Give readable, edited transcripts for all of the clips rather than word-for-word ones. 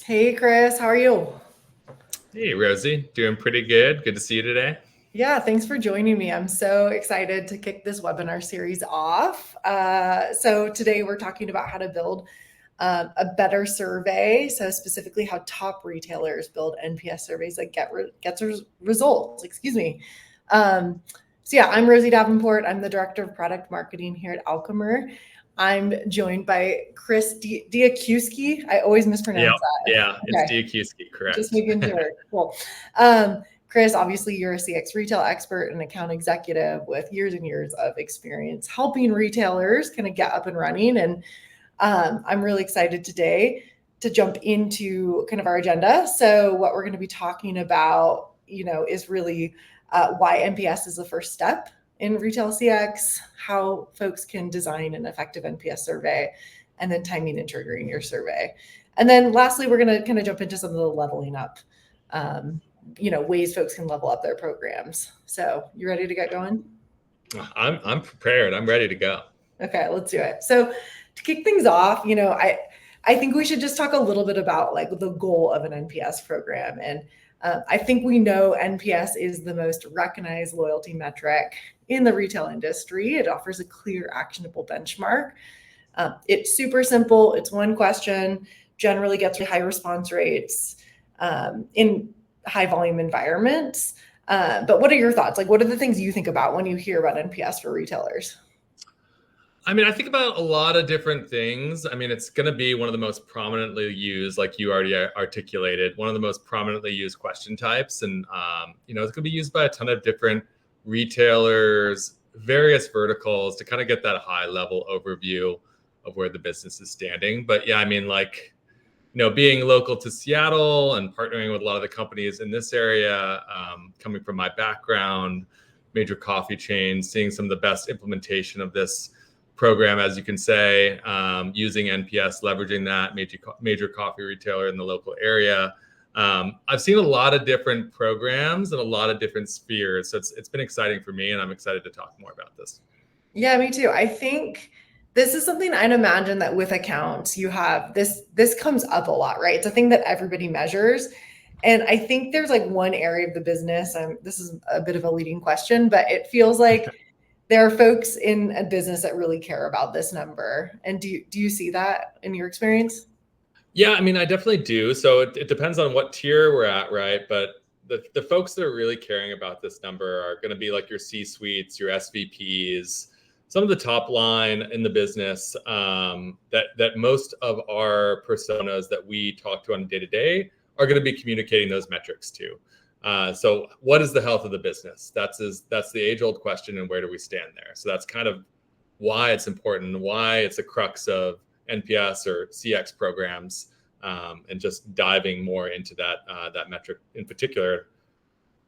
Hey, Chris, how are you? Hey, Rosie, doing pretty good. Good to see you today. Yeah, thanks for joining me. I'm so excited to kick this webinar series off. So, today we're talking about how to build a better survey. So, specifically, how top retailers build NPS surveys that gets results. Excuse me. Um, so, I'm Rosie Davenport. I'm the director of product marketing here at Alchemer. I'm joined by Chris Diakuski. I always Yeah, mispronounce that. yeah, it's Okay. Diakuski, Just correct. making sure. Cool. Chris, obviously, you're a CX retail expert and account executive with years and years of experience helping retailers kind of get up and running. And I'm really excited today to jump into kind of our agenda. So, what we're going to be talking about, is really why NPS is the first step in retail CX, how folks can design an effective NPS survey, and then timing and triggering your survey. And then lastly, we're going to kind of jump into some of the leveling up, ways folks can level up their programs. So, you ready to get going? I'm prepared. I'm ready to go. Okay, let's do it. So, to kick things off, I think we should just talk a little bit about like the goal of an NPS program. And I think we know NPS is the most recognized loyalty metric in the retail industry. It offers a clear, actionable benchmark. It's super simple. It's one question, generally gets high response rates in high volume environments. But what are your thoughts? Like, what are the things you think about when you hear about NPS for retailers? I mean, I think about a lot of different things. I mean, it's going to be one of the most prominently used, like you already articulated, one of the most prominently used question types. And, it's going to be used by a ton of different retailers, various verticals to kind of get that high level overview of where the business is standing. But yeah, I mean, like, being local to Seattle and partnering with a lot of the companies in this area, coming from my background, major coffee chains, seeing some of the best implementation of this program, as you can say, using NPS, leveraging that major coffee retailer in the local area. I've seen a lot of different programs and a lot of different spheres. So it's been exciting for me, and I'm excited to talk more about this. Yeah, me too. I think this is something I'd imagine that with accounts, you have this comes up a lot, right? It's a thing that everybody measures. And I think there's like one area of the business, this is a bit of a leading question, but it feels like there are folks in a business that really care about this number. And do you see that in your experience? Yeah, I mean, I definitely do. So it depends on what tier we're at, right? But the folks that are really caring about this number are going to be like your C-suites, your SVPs, some of the top line in the business, that most of our personas that we talk to on a day-to-day are going to be communicating those metrics to. So what is the health of the business? That's the age-old question, and where do we stand there? So that's kind of why it's important, why it's a crux of NPS or CX programs, and just diving more into that metric in particular,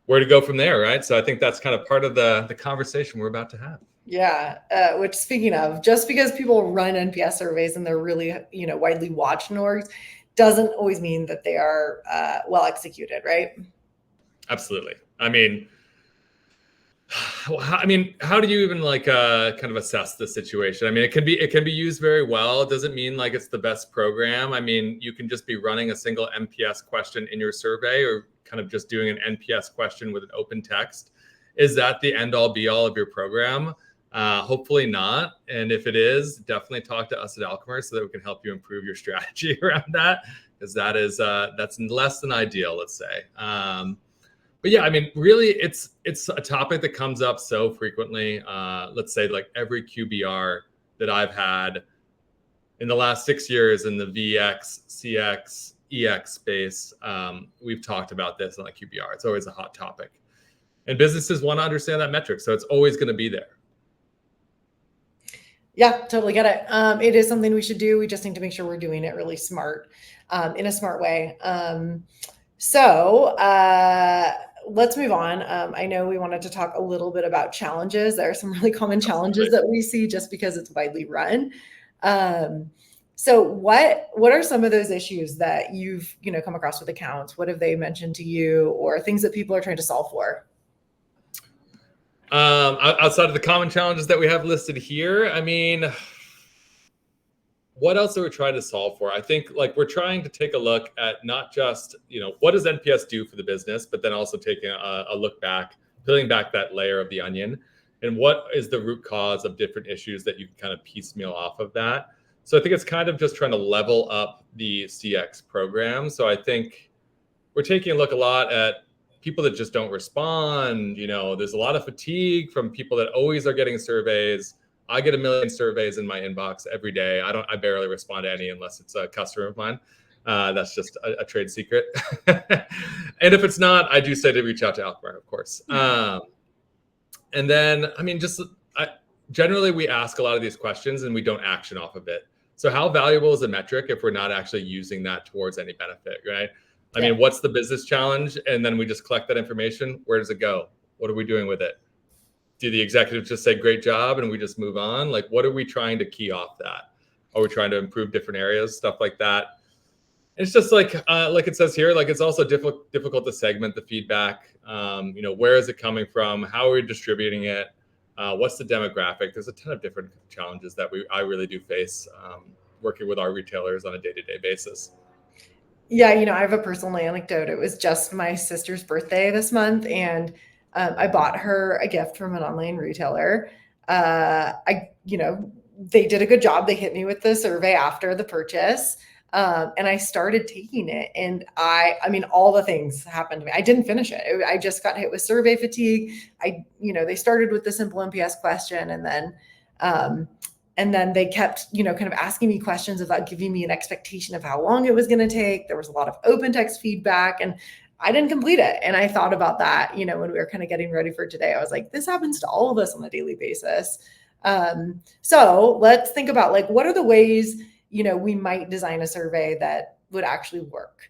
where to go from there, right? So I think that's kind of part of the conversation we're about to have. Yeah, which speaking of, just because people run NPS surveys and they're really, widely watched in orgs, doesn't always mean that they are well executed, right? Absolutely. How do you even kind of assess the situation? I mean, it can be used very well. It doesn't mean like it's the best program. I mean, you can just be running a single NPS question in your survey, or kind of just doing an NPS question with an open text. Is that the end all be all of your program? Hopefully not. And if it is, definitely talk to us at Alchemer so that we can help you improve your strategy around that, because that's less than ideal, let's say. But yeah, I mean, really, it's a topic that comes up so frequently. Let's say like every QBR that I've had in the last 6 years in the VX, CX, EX space, we've talked about this on the QBR. It's always a hot topic. And businesses want to understand that metric, so it's always going to be there. Yeah, totally get it. It is something we should do. We just need to make sure we're doing it really smart, in a smart way. So let's move on. I know we wanted to talk a little bit about challenges. There are some really common challenges that we see just because it's widely run. So what are some of those issues that you've come across with accounts? What have they mentioned to you, or things that people are trying to solve for? Outside of the common challenges that we have listed here, I mean, what else are we trying to solve for? I think like we're trying to take a look at not just, what does NPS do for the business, but then also taking a look back, peeling back that layer of the onion, and what is the root cause of different issues that you can kind of piecemeal off of that. So I think it's kind of just trying to level up the CX program. So I think we're taking a look a lot at people that just don't respond. There's a lot of fatigue from people that always are getting surveys. I get 1 million surveys in my inbox every day. I barely respond to any unless it's a customer of mine. That's just a trade secret. And if it's not, I do say to reach out to Alkmaar, of course. And then, generally we ask a lot of these questions and we don't action off of it. So how valuable is a metric if we're not actually using that towards any benefit, right? I mean, what's the business challenge? And then we just collect that information. Where does it go? What are we doing with it? Do the executives just say, great job, and we just move on? Like, what are we trying to key off that? Are we trying to improve different areas, stuff like that? It's just like it says here, like it's also difficult to segment the feedback. Where is it coming from? How are we distributing it? What's the demographic? There's a ton of different challenges that I really do face working with our retailers on a day-to-day basis. Yeah, I have a personal anecdote. It was just my sister's birthday this month, and I bought her a gift from an online retailer. They did a good job. They hit me with the survey after the purchase. And I started taking it, and all the things happened to me. I didn't finish it. I just got hit with survey fatigue. They started with the simple NPS question, and then they kept, kind of asking me questions about giving me an expectation of how long it was going to take. There was a lot of open text feedback, and I didn't complete it. And I thought about that, when we were kind of getting ready for today. I was like, this happens to all of us on a daily basis. So let's think about like, what are the ways, we might design a survey that would actually work.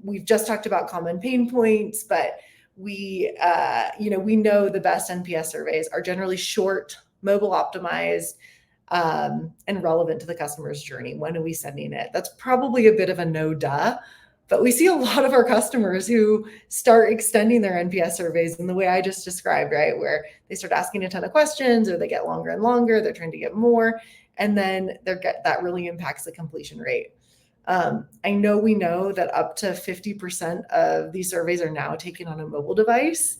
We've just talked about common pain points, but we know the best NPS surveys are generally short, mobile optimized, and relevant to the customer's journey. When are we sending it? That's probably a bit of a no duh, but we see a lot of our customers who start extending their NPS surveys in the way I just described, right? Where they start asking a ton of questions, or they get longer and longer, they're trying to get more, and then that really impacts the completion rate. We know that up to 50% of these surveys are now taken on a mobile device.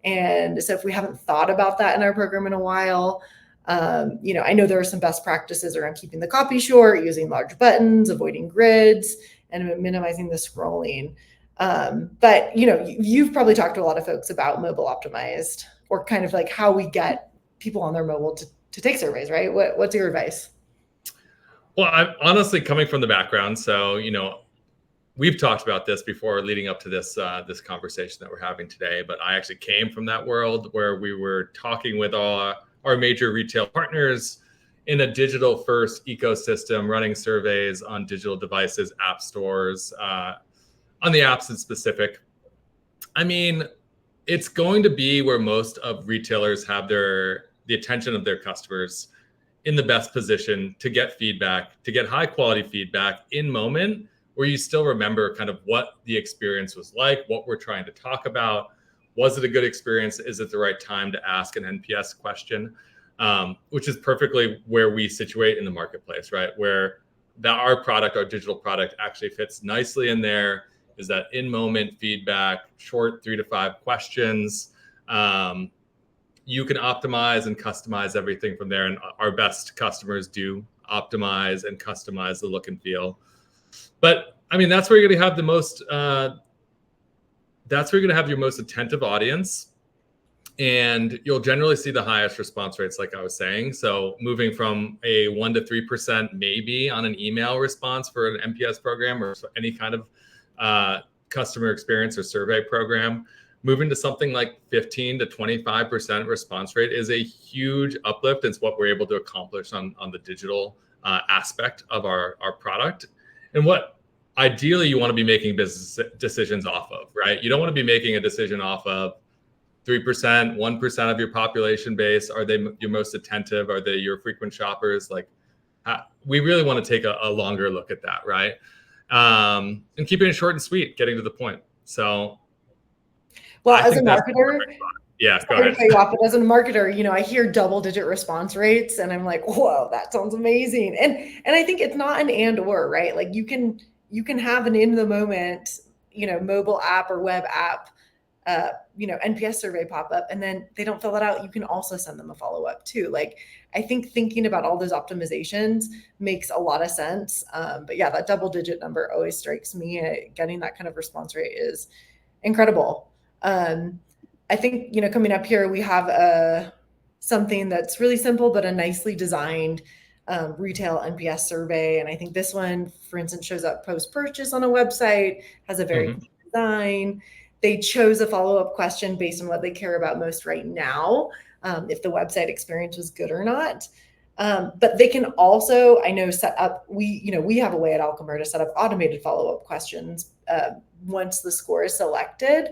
And so if we haven't thought about that in our program in a while, I know there are some best practices around keeping the copy short, using large buttons, avoiding grids, and minimizing the scrolling. But you've probably talked to a lot of folks about mobile optimized, or kind of like how we get people on their mobile to take surveys, right? What's your advice? Well, I'm honestly coming from the background. So, we've talked about this before leading up to this conversation that we're having today, but I actually came from that world where we were talking with our major retail partners in a digital first ecosystem, running surveys on digital devices, app stores, on the apps in specific. It's going to be where most of retailers have the attention of their customers in the best position to get feedback, to get high quality feedback in moment, where you still remember kind of what the experience was like, what we're trying to talk about. Was it a good experience? Is it the right time to ask an NPS question? Which is perfectly where we situate in the marketplace, right? Where our product, our digital product, actually fits nicely in there. Is that in-moment feedback, short 3 to 5 questions. You can optimize and customize everything from there. And our best customers do optimize and customize the look and feel. But that's where you're going to have the most, that's where you're going to have your most attentive audience. And you'll generally see the highest response rates, like I was saying. So moving from a 1 to 3% maybe on an email response for an NPS program or any kind of customer experience or survey program, moving to something like 15 to 25% response rate is a huge uplift. It's what we're able to accomplish on the digital aspect of our product. And what ideally you want to be making business decisions off of, right? You don't want to be making a decision off of 3%, 1% of your population base. Are they your most attentive? Are they your frequent shoppers? Like, we really want to take a longer look at that, right? And keeping it short and sweet, getting to the point. So, well, as a marketer, Yeah, go Sorry to ahead. cut you off, but as a marketer, I hear double-digit response rates, and I'm like, whoa, that sounds amazing. And I think it's not an and or, right? Like you can have an in the moment, mobile app or web app, NPS survey pop up, and then they don't fill that out. You can also send them a follow up too. Like I think thinking about all those optimizations makes a lot of sense. But yeah, that double-digit number always strikes me. Getting that kind of response rate is incredible. I think, coming up here, we have something that's really simple, but a nicely designed retail NPS survey. And I think this one, for instance, shows up post-purchase on a website, has a very clean design. They chose a follow-up question based on what they care about most right now, if the website experience was good or not. But they can also, I know, set up, we have a way at Alchemer to set up automated follow-up questions once the score is selected.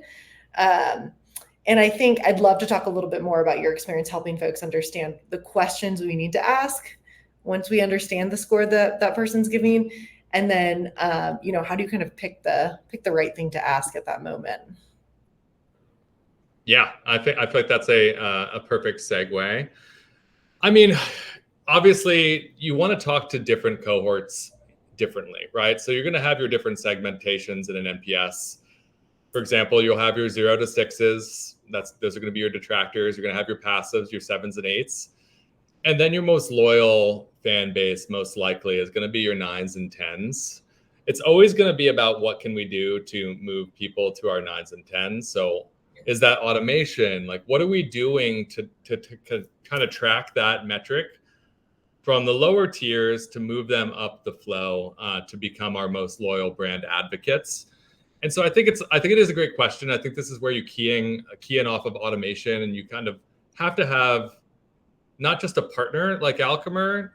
And I think I'd love to talk a little bit more about your experience helping folks understand the questions we need to ask once we understand the score that person's giving. And then, how do you kind of pick the right thing to ask at that moment? Yeah, I feel like that's a perfect segue. I mean, obviously, you want to talk to different cohorts differently, right? So you're going to have your different segmentations in an NPS. For example, you'll have your 0 to 6s. Those are going to be your detractors. You're going to have your passives, your 7s and 8s. And then your most loyal fan base, most likely, is going to be your 9s and 10s. It's always going to be about what can we do to move people to our 9s and 10s. So is that automation? Like, what are we doing to kind of track that metric from the lower tiers to move them up the flow to become our most loyal brand advocates? And so I think it is a great question. I think this is where you key in off of automation, and you kind of have to have not just a partner like Alchemer.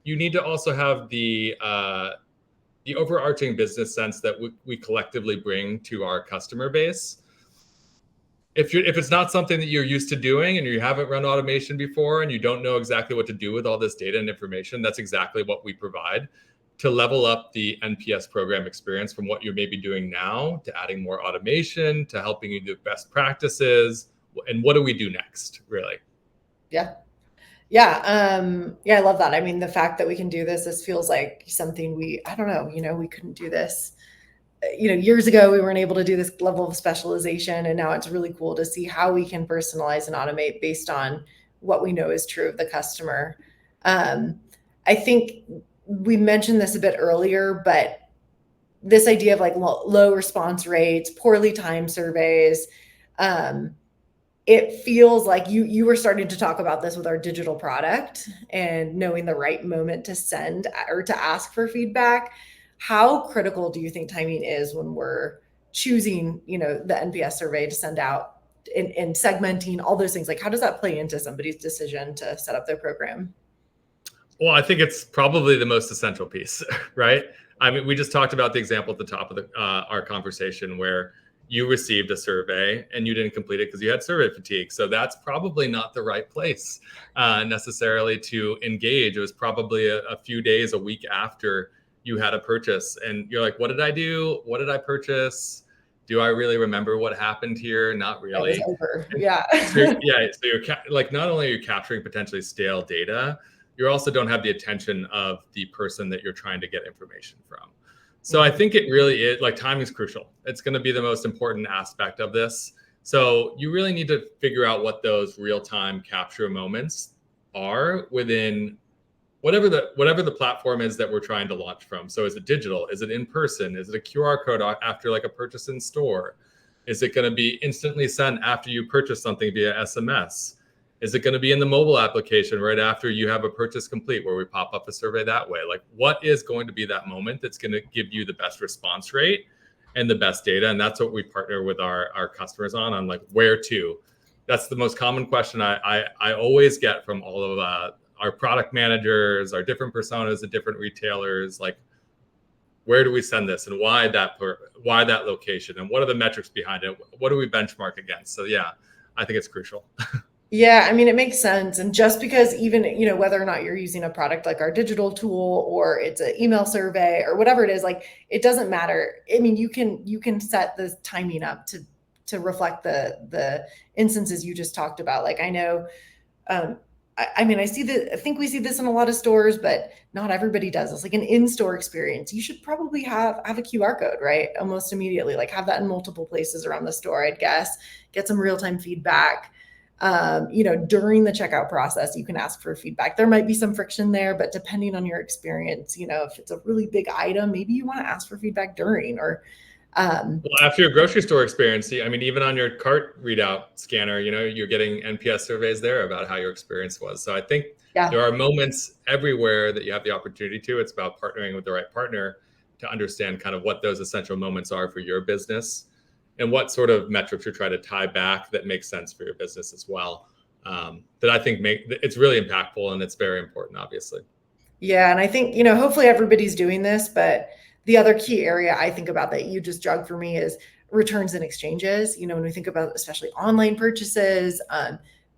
You need to also have the overarching business sense that we collectively bring to our customer base. If it's not something that you're used to doing and you haven't run automation before and you don't know exactly what to do with all this data and information, that's exactly what we provide to level up the NPS program experience from what you're maybe doing now to adding more automation to helping you do best practices. And what do we do next, really? Yeah. Yeah. I love that. I mean, the fact that we can do this feels like something I don't know, we couldn't do this. Years ago, we weren't able to do this level of specialization. And now it's really cool to see how we can personalize and automate based on what we know is true of the customer. I think we mentioned this a bit earlier, but this idea of like low response rates, poorly timed surveys, it feels like you were starting to talk about this with our digital product and knowing the right moment to send or to ask for feedback. How critical do you think timing is when we're choosing, the NPS survey to send out and segmenting all those things? Like, how does that play into somebody's decision to set up their program? Well, I think it's probably the most essential piece, right? I mean, we just talked about the example at the top of our conversation where you received a survey and you didn't complete it because you had survey fatigue. So that's probably not the right place necessarily to engage. It was probably a few days, a week after you had a purchase. And you're like, what did I do? What did I purchase? Do I really remember what happened here? Not really. It was over. Yeah. So you're like, not only are you capturing potentially stale data, you also don't have the attention of the person that you're trying to get information from. So I think it really is, like, time is crucial. It's going to be the most important aspect of this. So you really need to figure out what those real-time capture moments are within whatever the platform is that we're trying to launch from. So is it digital? Is it in person? Is it a QR code after like a purchase in store? Is it going to be instantly sent after you purchase something via SMS? Is it going to be in the mobile application right after you have a purchase complete where we pop up a survey that way? Like, what is going to be that moment that's going to give you the best response rate and the best data? And that's what we partner with our customers on like where to. That's the most common question I always get from all of our product managers, our different personas at different retailers. Like, where do we send this and why that location and what are the metrics behind it? What do we benchmark against? So yeah, I think it's crucial. Yeah, I mean, it makes sense. And just because even, whether or not you're using a product like our digital tool or it's an email survey or whatever it is, like, it doesn't matter. I mean, you can set the timing up to to reflect the instances you just talked about. Like I know, I mean, I think we see this in a lot of stores, but not everybody does. It's like an in-store experience. You should probably have a QR code, right? Almost immediately, like have that in multiple places around the store, I'd guess. Get some real-time feedback. During the checkout process, you can ask for feedback. There might be some friction there, but depending on your experience, if it's a really big item, maybe you want to ask for feedback during or well, after your grocery store experience, I mean, even on your cart readout scanner, you're getting NPS surveys there about how your experience was. So I think there are moments everywhere that you have the opportunity to. It's about partnering with the right partner to understand kind of what those essential moments are for your business and what sort of metrics you're trying to tie back that makes sense for your business as well. That I think it's really impactful and it's very important, obviously. Yeah, and I think, hopefully everybody's doing this, but the other key area I think about that you just jogged for me is returns and exchanges. When we think about especially online purchases,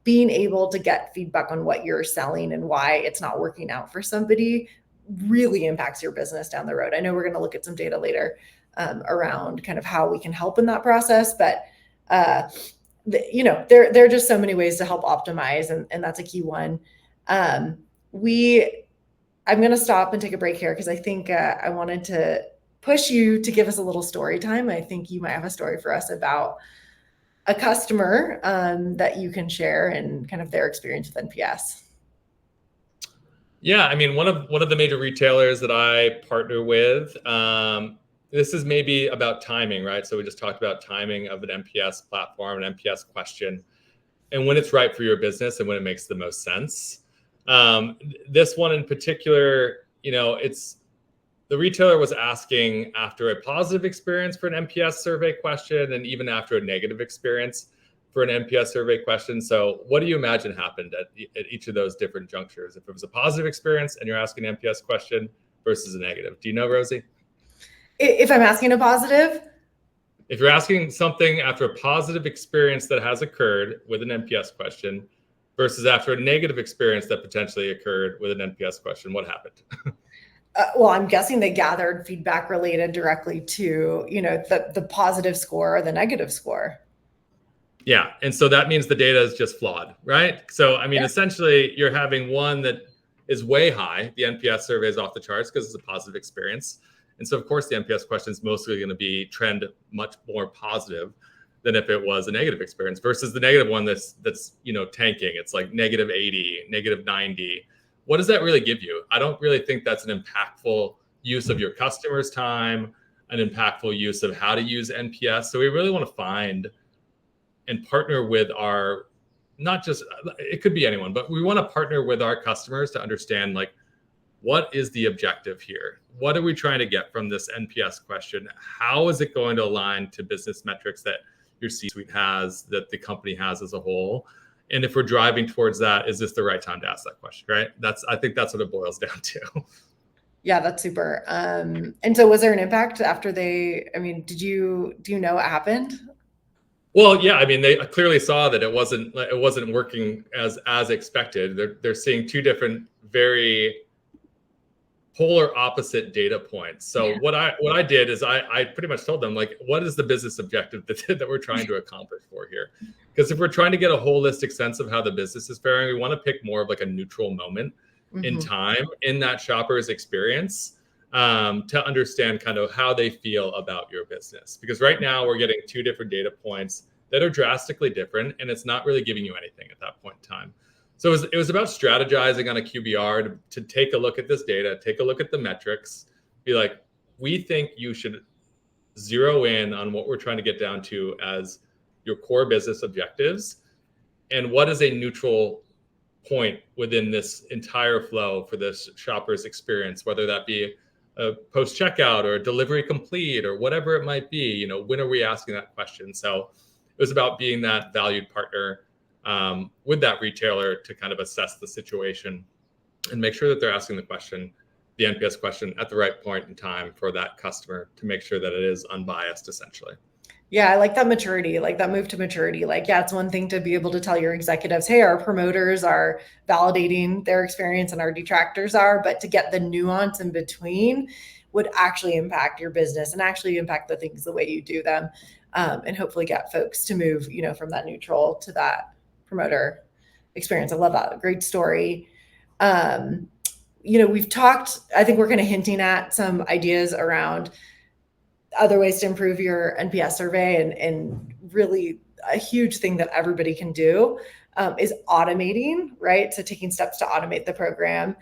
being able to get feedback on what you're selling and why it's not working out for somebody really impacts your business down the road. I know we're going to look at some data later around kind of how we can help in that process, but there are just so many ways to help optimize, and that's a key one. I'm going to stop and take a break here because I think I wanted to push you to give us a little story time. I think you might have a story for us about a customer that you can share and kind of their experience with NPS. Yeah, I mean, one of the major retailers that I partner with, this is maybe about timing, right? So we just talked about timing of an NPS platform, an NPS question, and when it's right for your business and when it makes the most sense. This one in particular, it's the retailer was asking after a positive experience for an NPS survey question and even after a negative experience for an NPS survey question. So what do you imagine happened at each of those different junctures? If it was a positive experience and you're asking an NPS question versus a negative. Do you know, Rosie? If I'm asking a positive? If you're asking something after a positive experience that has occurred with an NPS question versus after a negative experience that potentially occurred with an NPS question, what happened? Well, I'm guessing they gathered feedback related directly to, the positive score or the negative score. Yeah. And so that means the data is just flawed, right? So, I mean, essentially, you're having one that is way high. The NPS survey is off the charts because it's a positive experience. And so, of course, the NPS question is mostly going to be trend much more positive than if it was a negative experience versus the negative one that's tanking. It's like -80, -90. What does that really give you? I don't really think that's an impactful use of your customers' time, an impactful use of how to use NPS. So we really want to find and partner with not just, it could be anyone, but we want to partner with our customers to understand, like, what is the objective here? What are we trying to get from this NPS question? How is it going to align to business metrics that your C-suite has, that the company has as a whole? And if we're driving towards that, is this the right time to ask that question, right? I think that's what it boils down to. Yeah, that's super. And so was there an impact after do you know what happened? Well, yeah, I mean, they clearly saw that it wasn't working as expected. They're seeing two different, very polar opposite data points. So what I did is I pretty much told them, like, what is the business objective that we're trying to accomplish for here? Because if we're trying to get a holistic sense of how the business is faring, we want to pick more of like a neutral moment in time in that shopper's experience to understand kind of how they feel about your business. Because right now we're getting two different data points that are drastically different, and it's not really giving you anything at that point in time. So it was about strategizing on a QBR to take a look at this data, take a look at the metrics, be like, we think you should zero in on what we're trying to get down to as your core business objectives, and what is a neutral point within this entire flow for this shopper's experience, whether that be a post checkout or a delivery complete or whatever it might be. When are we asking that question? So it was about being that valued partner with that retailer to kind of assess the situation and make sure that they're asking the NPS question at the right point in time for that customer to make sure that it is unbiased, essentially. Yeah, I like that maturity, like that move to maturity. Like, yeah, it's one thing to be able to tell your executives, hey, our promoters are validating their experience and our detractors are, but to get the nuance in between would actually impact your business and actually impact the things the way you do them. and hopefully get folks to move, from that neutral to that promoter experience. I love that. Great story. We've talked, I think we're kind of hinting at some ideas around other ways to improve your NPS survey, and really a huge thing that everybody can do is automating, right? So taking steps to automate the program,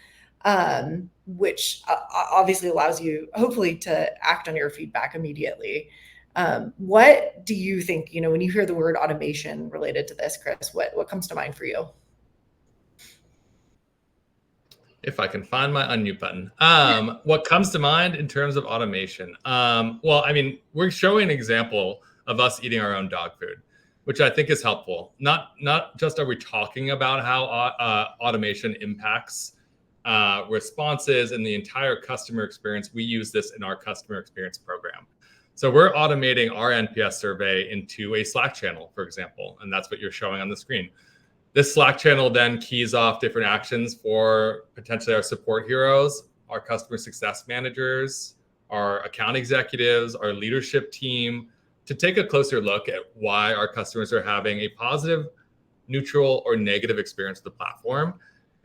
which obviously allows you hopefully to act on your feedback immediately. What do you think, when you hear the word automation related to this, Chris, what comes to mind for you? If I can find my unmute button. What comes to mind in terms of automation? Well, I mean, we're showing an example of us eating our own dog food, which I think is helpful. Not just are we talking about how automation impacts responses and the entire customer experience. We use this in our customer experience program. So we're automating our NPS survey into a Slack channel, for example, and that's what you're showing on the screen. This Slack channel then keys off different actions for potentially our support heroes, our customer success managers, our account executives, our leadership team, to take a closer look at why our customers are having a positive, neutral, or negative experience with the platform.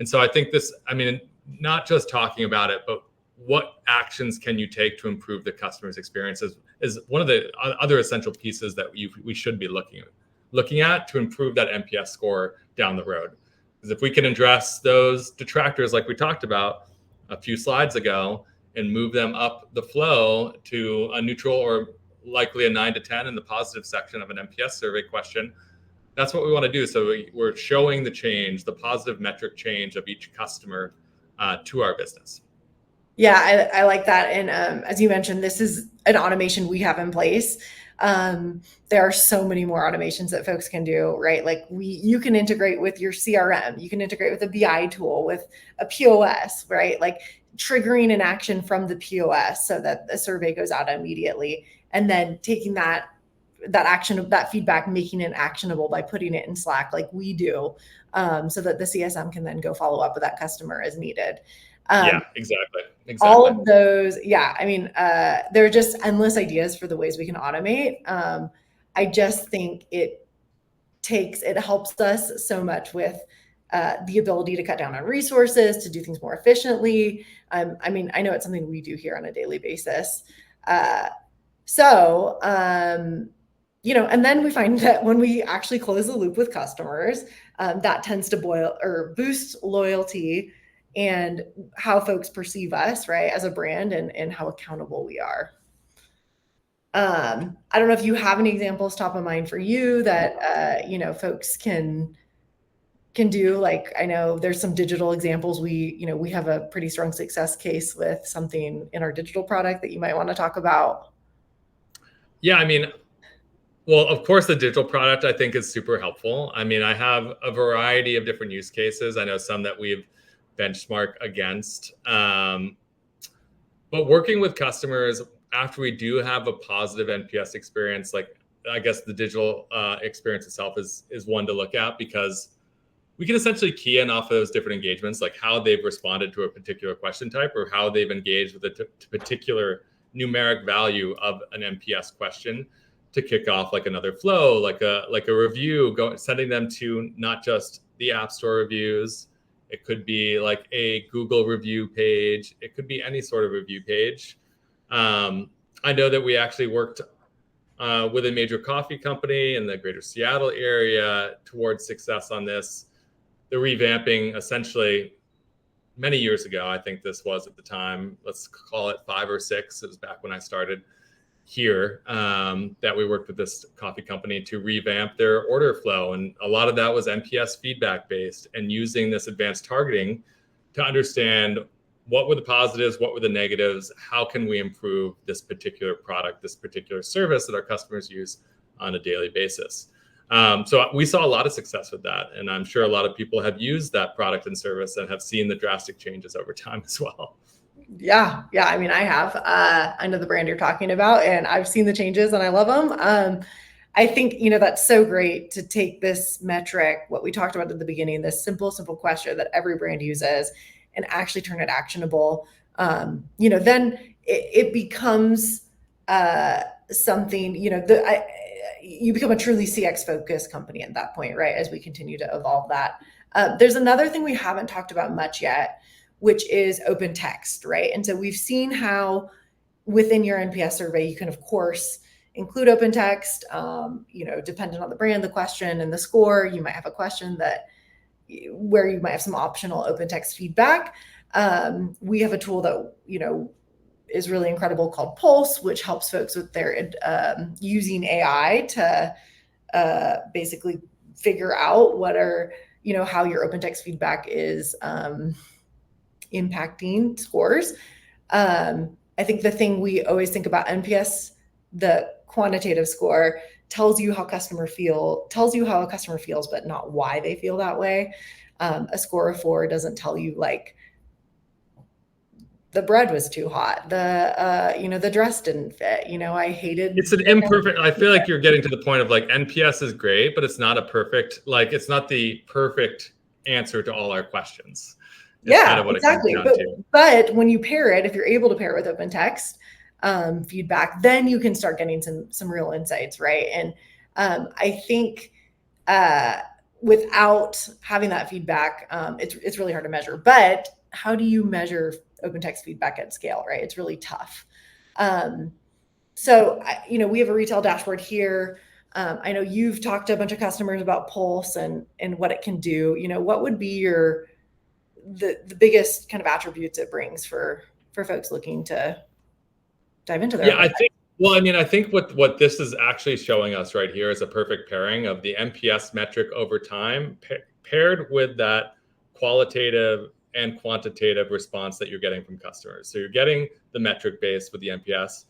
And so I think this, I mean, not just talking about it, but what actions can you take to improve the customer's experience is one of the other essential pieces that we should be looking at to improve that NPS score down the road. Because if we can address those detractors like we talked about a few slides ago and move them up the flow to a neutral or likely a 9 to 10 in the positive section of an NPS survey question, that's what we want to do. So we're showing the change, the positive metric change of each customer to our business. Yeah, I like that. And as you mentioned, this is an automation we have in place. There are so many more automations that folks can do, right? Like you can integrate with your CRM, you can integrate with a BI tool, with a POS, right? Like triggering an action from the POS so that the survey goes out immediately, and then taking that action, that feedback, making it actionable by putting it in Slack like we do, so that the CSM can then go follow up with that customer as needed. Yeah, exactly. All of those, yeah. I mean, there are just endless ideas for the ways we can automate. I just think it helps us so much with the ability to cut down on resources, to do things more efficiently. I mean, I know it's something we do here on a daily basis. And then we find that when we actually close the loop with customers, that tends to boost loyalty and how folks perceive us, right, as a brand, and how accountable we are. I don't know if you have any examples top of mind for you that folks can do. Like, I know there's some digital examples. We have a pretty strong success case with something in our digital product that you might want to talk about. Yeah, I mean, well, of course, the digital product I think is super helpful. I mean, I have a variety of different use cases. I know some that we've benchmarked against. But working with customers after we do have a positive NPS experience, like I guess the digital experience itself is one to look at, because we can essentially key in off of those different engagements, like how they've responded to a particular question type or how they've engaged with a particular numeric value of an NPS question, to kick off like another flow, like a review, sending them to not just the App Store reviews. It could be like a Google review page. It could be any sort of review page. I know that we actually worked with a major coffee company in the greater Seattle area towards success on this. The revamping essentially many years ago, I think this was at the time, let's call it 5 or 6. It was back when I started here, that we worked with this coffee company to revamp their order flow. And a lot of that was NPS feedback based, and using this advanced targeting to understand what were the positives, what were the negatives, how can we improve this particular product, this particular service that our customers use on a daily basis. So we saw a lot of success with that. And I'm sure a lot of people have used that product and service and have seen the drastic changes over time as well. Yeah. I mean, I have. I know the brand you're talking about, and I've seen the changes, and I love them. I think that's so great to take this metric, what we talked about at the beginning, this simple question that every brand uses, and actually turn it actionable. Then it becomes something. you become a truly CX focused company at that point, right? As we continue to evolve that. There's another thing we haven't talked about much yet, which is open text, right? And so we've seen how within your NPS survey, you can, of course, include open text, dependent on the brand, the question, and the score. You might have a question where you might have some optional open text feedback. We have a tool that, is really incredible called Pulse, which helps folks with their using AI to basically figure out how your open text feedback is impacting scores. I think the thing we always think about NPS, the quantitative score, tells you how a customer feels, but not why they feel that way. A score of 4 doesn't tell you like the bread was too hot, the dress didn't fit. I hated. It's an imperfect. I feel like you're getting to the point of like NPS is great, but it's not it's not the perfect answer to all our questions. It's kind of what exactly. But when you pair it, if you're able to pair it with open text feedback, then you can start getting some real insights, right? And I think without having that feedback, it's really hard to measure. But how do you measure open text feedback at scale, right? It's really tough. So we have a retail dashboard here. I know you've talked to a bunch of customers about Pulse and what it can do. What would be the biggest kind of attributes it brings for folks looking to dive into their I think what this is actually showing us right here is a perfect pairing of the NPS metric over time paired with that qualitative and quantitative response that you're getting from customers. So you're getting the metric base with the NPS,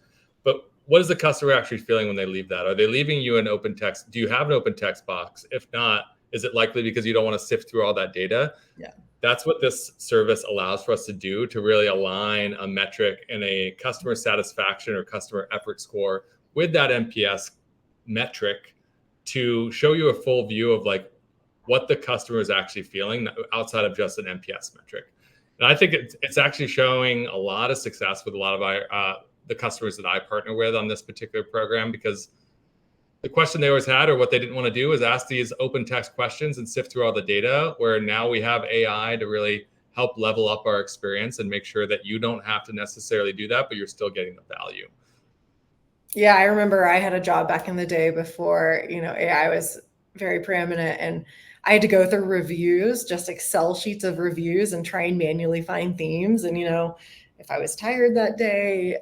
but what is the customer actually feeling when they leave that? Are they leaving you an open text? Do you have an open text box? If not, is it likely because you don't want to sift through all that data? Yeah. That's what this service allows for us to do, to really align a metric and a customer satisfaction or customer effort score with that NPS metric to show you a full view of like what the customer is actually feeling outside of just an NPS metric. And I think it's actually showing a lot of success with a lot of the customers that I partner with on this particular program, because the question they always had, or what they didn't want to do, is ask these open text questions and sift through all the data, where now we have AI to really help level up our experience and make sure that you don't have to necessarily do that, but you're still getting the value. Yeah, I remember I had a job back in the day before, AI was very preeminent, and I had to go through reviews, just Excel sheets of reviews, and try and manually find themes. And, if I was tired that day,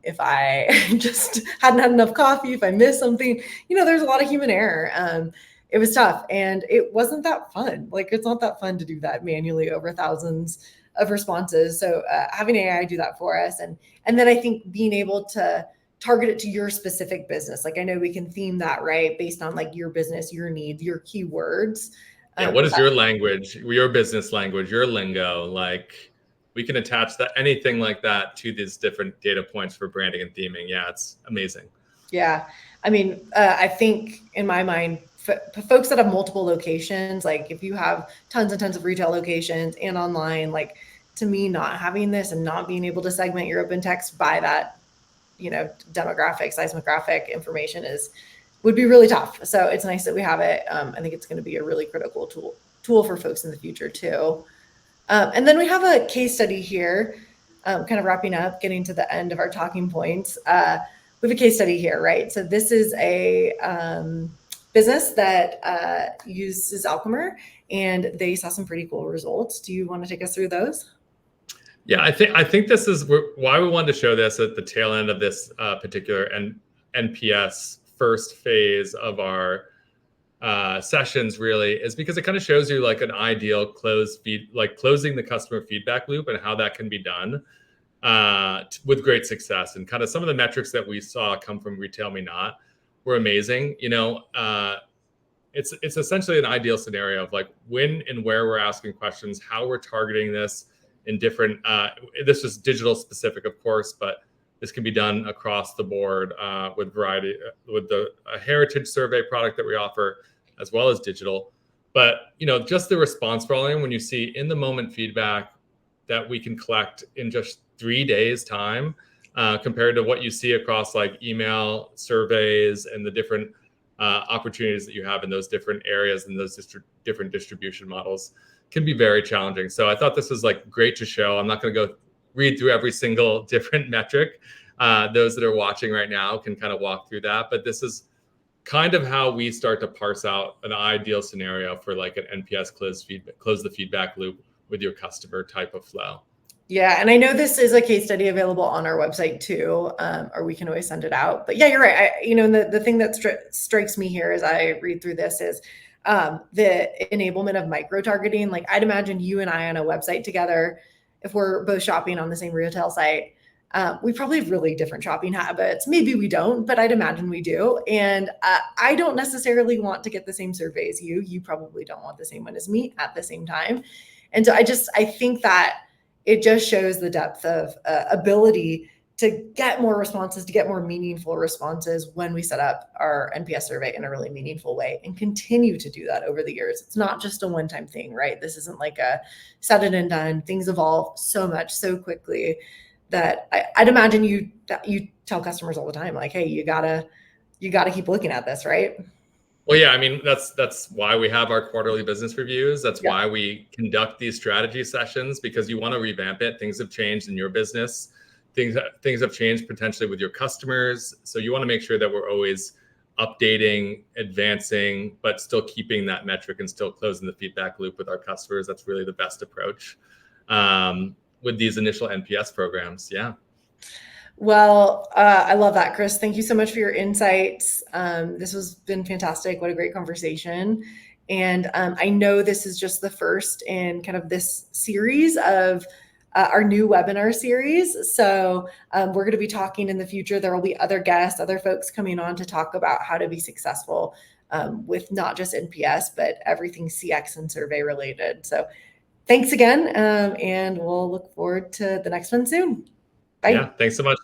if I just hadn't had enough coffee, if I missed something, there's a lot of human error. It was tough, and it wasn't that fun. Like, it's not that fun to do that manually over thousands of responses. So having AI do that for us. And then I think being able to target it to your specific business. Like, I know we can theme that, right? Based on like your business, your needs, your keywords. Yeah. What is your language, your business language, your lingo? Like, we can attach that, anything like that, to these different data points for branding and theming. Yeah. It's amazing. Yeah. I mean, I think in my mind, folks that have multiple locations, like if you have tons and tons of retail locations and online, like, to me, not having this and not being able to segment your open text by that, demographic, seismographic information would be really tough. So it's nice that we have it. I think it's going to be a really critical tool for folks in the future too. And then we have a case study here, kind of wrapping up, getting to the end of our talking points. We have a case study here, right? So this is a business that uses Alchemer, and they saw some pretty cool results. Do you want to take us through those? Yeah, I think this is why we wanted to show this at the tail end of this particular NPS first phase of our sessions, really, is because it kind of shows you like an ideal closing the customer feedback loop and how that can be done with great success. And kind of some of the metrics that we saw come from Retail Me Not were amazing. It's essentially an ideal scenario of like when and where we're asking questions, how we're targeting this in different, this is digital specific, of course, but this can be done across the board with the heritage survey product that we offer, as well as digital. But, just the response volume, when you see in the moment feedback that we can collect in just 3 days time, compared to what you see across like email surveys and the different opportunities that you have in those different areas and those different distribution models can be very challenging. So I thought this was like great to show. I'm not going to go read through every single different metric. Those that are watching right now can kind of walk through that, but this is kind of how we start to parse out an ideal scenario for like an NPS close the feedback loop with your customer type of flow. Yeah, and I know this is a case study available on our website too, or we can always send it out. But yeah, you're right. The thing that strikes me here as I read through this is the enablement of micro-targeting. Like I'd imagine you and I on a website together, if we're both shopping on the same retail site, we probably have really different shopping habits. Maybe we don't, but I'd imagine we do. And I don't necessarily want to get the same survey as you. You probably don't want the same one as me at the same time. And so I think that it just shows the depth of ability to get more responses, to get more meaningful responses when we set up our NPS survey in a really meaningful way and continue to do that over the years. It's not just a one-time thing, right? This isn't like a set it and done. Things evolve so much, so quickly that I'd imagine you tell customers all the time, like, hey, you gotta keep looking at this, right? Well, yeah, I mean, that's why we have our quarterly business reviews. That's Yeah. why we conduct these strategy sessions, because you want to revamp it. Things have changed in your business. Things have changed potentially with your customers. So you want to make sure that we're always updating, advancing, but still keeping that metric and still closing the feedback loop with our customers. That's really the best approach with these initial NPS programs. Yeah. Well, I love that, Chris. Thank you so much for your insights. This has been fantastic. What a great conversation. And I know this is just the first in kind of this series of our new webinar series. So we're going to be talking in the future. There will be other guests, other folks coming on to talk about how to be successful with not just NPS, but everything CX and survey related. So thanks again. And we'll look forward to the next one soon. Bye. Yeah. Thanks so much.